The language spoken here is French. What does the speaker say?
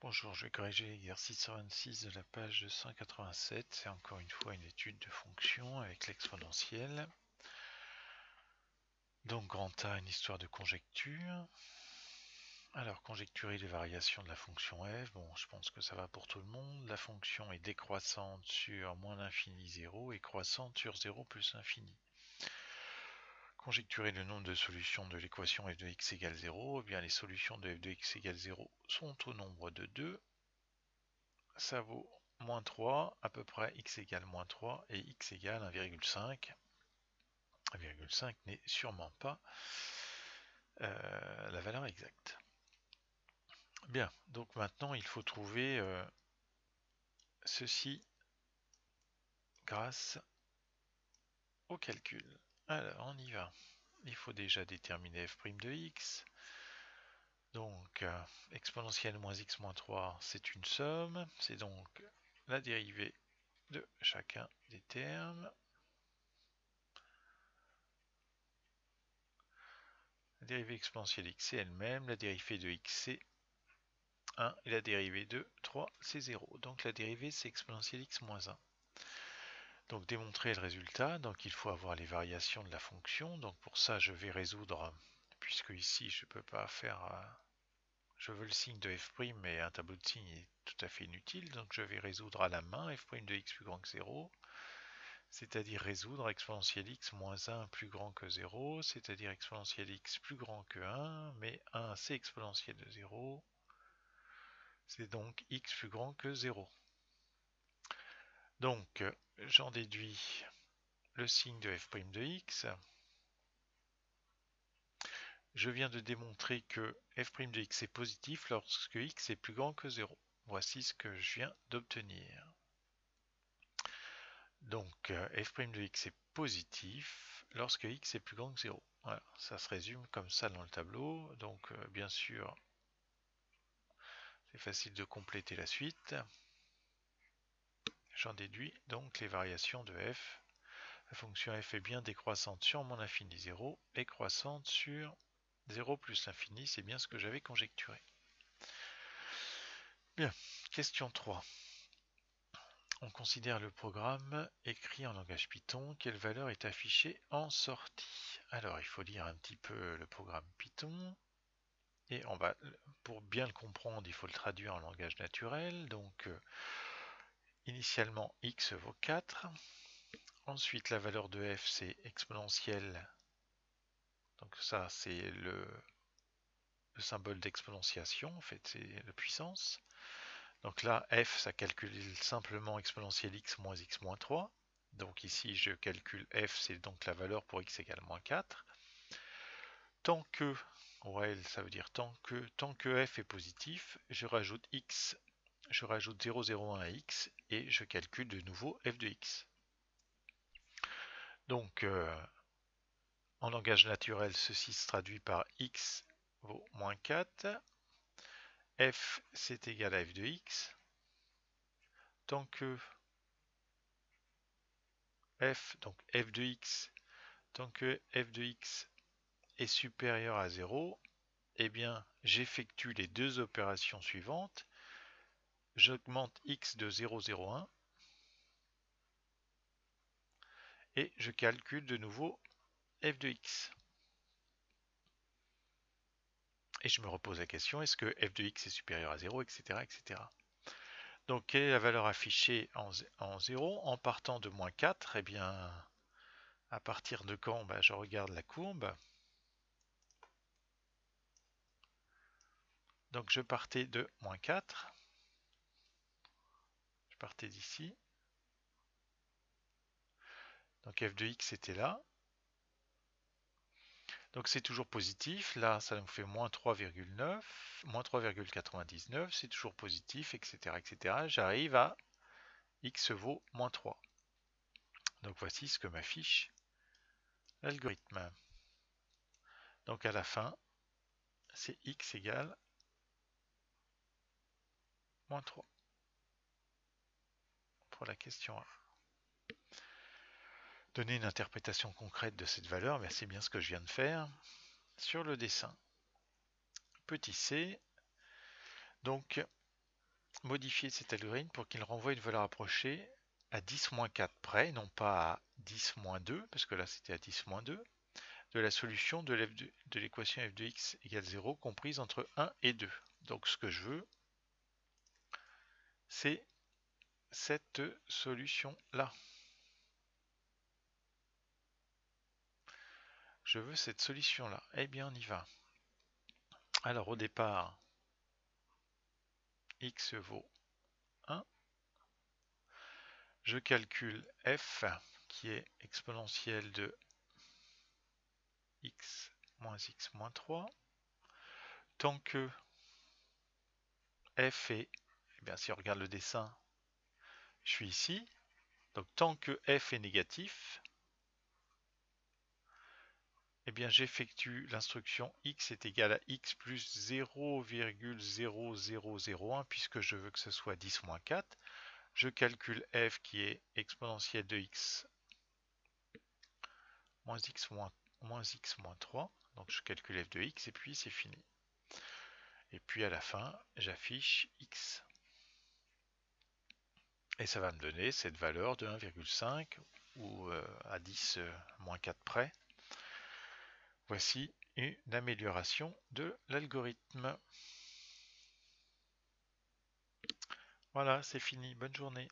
Bonjour, je vais corriger l'exercice 26 de la page 187. C'est encore une fois une étude de fonction avec l'exponentielle. Donc grand A, une histoire de conjecture. Alors conjecturer les variations de la fonction f. Bon, je pense que ça va pour tout le monde. La fonction est décroissante sur moins l'infini 0 et croissante sur 0 plus l'infini. Conjecturer le nombre de solutions de l'équation f de x égale 0. Eh bien, les solutions de f de x égale 0 sont au nombre de 2. Ça vaut moins 3, à peu près x égale moins 3 et x égale 1,5. 1,5 n'est sûrement pas la valeur exacte. Bien, donc maintenant il faut trouver ceci grâce au calcul. Alors on y va. Il faut déjà déterminer f' de x. Donc exponentielle moins x moins 3, c'est une somme. C'est donc la dérivée de chacun des termes. La dérivée exponentielle x c'est elle-même, la dérivée de x c'est 1 et la dérivée de 3 c'est 0. Donc la dérivée c'est exponentielle x moins 1. Donc démontrer le résultat, donc il faut avoir les variations de la fonction. Donc pour ça je vais résoudre, puisque ici je ne peux pas faire, je veux le signe de f' mais un tableau de signes est tout à fait inutile. Donc je vais résoudre à la main f' de x plus grand que 0. C'est-à-dire résoudre exponentielle x moins 1 plus grand que 0, c'est-à-dire exponentielle x plus grand que 1, mais 1 c'est exponentielle de 0, c'est donc x plus grand que 0. Donc j'en déduis le signe de f' de x. Je viens de démontrer que f' de x est positif lorsque x est plus grand que 0. Voici ce que je viens d'obtenir. Donc f' de x est positif lorsque x est plus grand que 0. Voilà, ça se résume comme ça dans le tableau. Donc bien sûr, c'est facile de compléter la suite. J'en déduis donc les variations de f. La fonction f est bien décroissante sur moins l'infini 0 et croissante sur 0 plus l'infini, c'est bien ce que j'avais conjecturé. Bien, question 3. On considère le programme écrit en langage Python. Quelle valeur est affichée en sortie? Alors, il faut lire un petit peu le programme Python. Et on va, pour bien le comprendre, il faut le traduire en langage naturel. Donc, initialement, x vaut 4. Ensuite, la valeur de f, c'est exponentielle. Donc ça, c'est le symbole d'exponentiation, en fait, c'est la puissance. Donc là, f, ça calcule simplement exponentielle x moins x moins 3. Donc ici, je calcule f, c'est donc la valeur pour x égale moins 4. Tant que, ouais, ça veut dire tant que f est positif, je rajoute x, je rajoute 0,01 à x et je calcule de nouveau f de x. Donc, en langage naturel, ceci se traduit par x vaut moins 4. F, c'est égal à f de x. Tant que f, donc f de x, tant que f de x est supérieur à 0, eh bien, j'effectue les deux opérations suivantes. J'augmente x de 0,01 et je calcule de nouveau f de x. Et je me repose la question, est-ce que f de x est supérieur à 0, etc., etc. Donc, quelle est la valeur affichée en 0 en partant de moins 4? Eh bien, à partir de quand? Je regarde la courbe. Donc, je partais de moins 4. Je partais d'ici. Donc, f de x était là. Donc, c'est toujours positif. Là, ça nous fait moins 3,9, moins 3,99. C'est toujours positif, etc., etc. J'arrive à x vaut moins 3. Donc, voici ce que m'affiche l'algorithme. Donc à la fin, c'est x égale moins 3 pour la question 1. Donner une interprétation concrète de cette valeur, c'est bien ce que je viens de faire sur le dessin. Petit c, donc modifier cet algorithme pour qu'il renvoie une valeur approchée à 10-4 près, non pas à 10-2, parce que là c'était à 10-2, de la solution de l'équation f de x égale 0 comprise entre 1 et 2. Donc ce que je veux, c'est cette solution-là. Je veux cette solution-là. Eh bien, on y va. Alors, au départ, x vaut 1. Je calcule f, qui est exponentielle de x moins x moins 3. Tant que f est, eh bien, si on regarde le dessin, je suis ici. Donc, tant que f est négatif, eh bien, j'effectue l'instruction x est égal à x plus 0,0001 puisque je veux que ce soit 10 moins 4. Je calcule f qui est exponentielle de x moins x moins 3. Donc je calcule f de x et puis c'est fini. Et puis à la fin, j'affiche x. Et ça va me donner cette valeur de 1,5 ou à 10 moins 4 près. Voici une amélioration de l'algorithme. Voilà, c'est fini. Bonne journée.